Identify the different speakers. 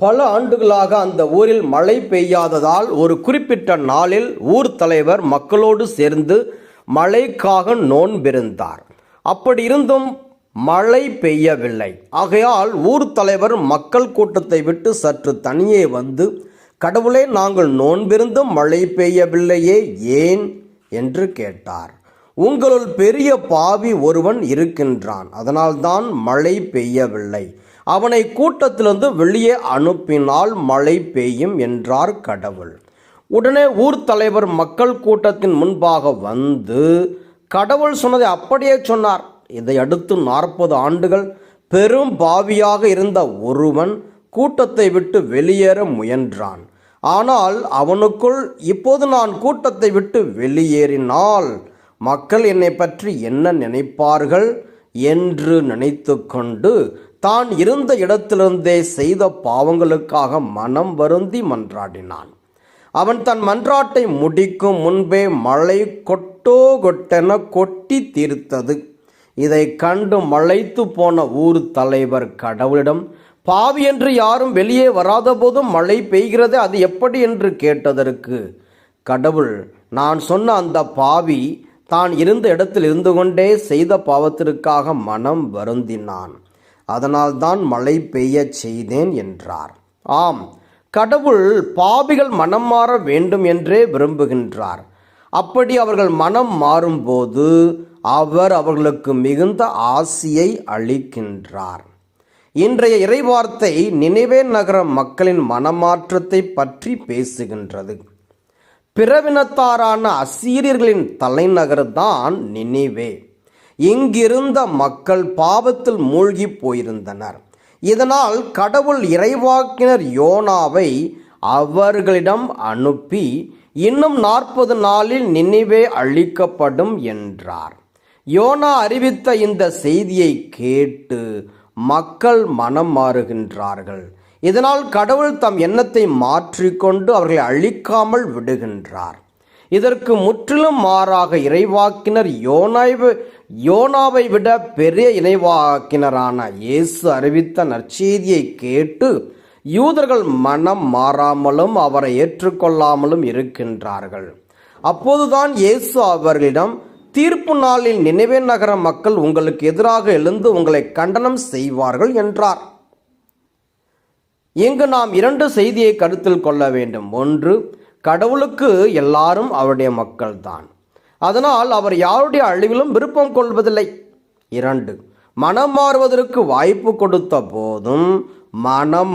Speaker 1: பல ஆண்டுகளாக அந்த ஊரில் மழை பெய்யாததால் ஒரு குறிப்பிட்ட நாளில் ஊர் தலைவர் மக்களோடு சேர்ந்து மழைக்காக நோன்பிருந்தார். அப்படி இருந்தும் மழை பெய்யவில்லை. ஆகையால் ஊர் தலைவர் மக்கள் கூட்டத்தை விட்டு சற்று தனியே வந்து, கடவுளே, நாங்கள் நோன்பிருந்தும் மழை பெய்யவில்லையே, ஏன் என்று கேட்டார். உங்களுள் பெரிய பாவி ஒருவன் இருக்கின்றான், அதனால்தான் மழை பெய்யவில்லை. அவனை கூட்டத்திலிருந்து வெளியே அனுப்பினால் மழை பெய்யும் என்றார் கடவுள். உடனே ஊர் தலைவர் மக்கள் கூட்டத்தின் முன்பாக வந்து கடவுள் சொன்னதை அப்படியே சொன்னார். இதை அடுத்து 40 ஆண்டுகள் பெரும் பாவியாக இருந்த ஒருவன் கூட்டத்தை விட்டு வெளியேற முயன்றான். ஆனால் அவனுக்குள், இப்போது நான் கூட்டத்தை விட்டு வெளியேறினால் மக்கள் என்னை பற்றி என்ன நினைப்பார்கள் என்று நினைத்து கொண்டு தான் இருந்த இடத்திலிருந்தே செய்த பாவங்களுக்காக மனம் வருந்தி மன்றாடினான். அவன் தன் மன்றாட்டை முடிக்கும் முன்பே மழை கொட்டோ கொட்டென கொட்டி தீர்த்தது. இதை கண்டு மலைத்து போன ஊர் தலைவர் கடவுளிடம், பாவி என்று யாரும் வெளியே வராத போதும் மழை பெய்கிறது, அது எப்படி என்று கேட்டதற்கு கடவுள், நான் சொன்ன அந்த பாவி தான் இருந்த இடத்தில் இருந்து கொண்டே செய்த பாவத்திற்காக மனம் வருந்தினான், அதனால்தான் மழை பெய்யச் செய்தேன் என்றார். ஆம், கடவுள் பாவிகள் மனம் மாற வேண்டும் என்றே விரும்புகின்றார். அப்படி அவர்கள் மனம் மாறும்போது அவர் அவர்களுக்கு மிகுந்த ஆசியை அளிக்கின்றார். இன்றைய இறைவார்த்தை நினிவே நகர மக்களின் மனமாற்றத்தை பற்றி பேசுகின்றது. பிறவினத்தாரான அசீரியர்களின் தலைநகர்தான் நினிவே. இங்கிருந்த மக்கள் பாவத்தில் மூழ்கி போயிருந்தனர். இதனால் கடவுள் இறைவாக்கினர் யோனாவை அவர்களிடம் அனுப்பி, இன்னும் 40 நாளில் நினிவே அழிக்கப்படும் என்றார். யோனா அறிவித்த இந்த செய்தியை கேட்டு மக்கள் மனம் மாறுகின்றார்கள். இதனால் கடவுள் தம் எண்ணத்தை மாற்றிக்கொண்டு அவர்களை அழிக்காமல் விடுகின்றார். இதற்கு முற்றிலும் மாறாக இறைவாக்கினர் யோனாவை விட பெரிய இறைவாக்கினரான இயேசு அறிவித்த நற்செய்தியை கேட்டு யூதர்கள் மனம் மாறாமலும் அவரை ஏற்றுக்கொள்ளாமலும் இருக்கின்றார்கள். அப்போதுதான் இயேசு அவர்களிடம், தீர்ப்பு நாளில் நினிவே நகர மக்கள் உங்களுக்கு எதிராக எழுந்து உங்களை கண்டனம் செய்வார்கள் என்றார். இங்கு நாம் 2 செய்தியை கருத்தில் கொள்ள வேண்டும். ஒன்று, கடவுளுக்கு எல்லாரும் அவருடைய மக்கள்தான், அதனால் அவர் யாருடைய அழிவிலும் விருப்பம் கொள்வதில்லை. 2, மனம் மாறுவதற்கு வாய்ப்பு கொடுத்த போதும் மனம்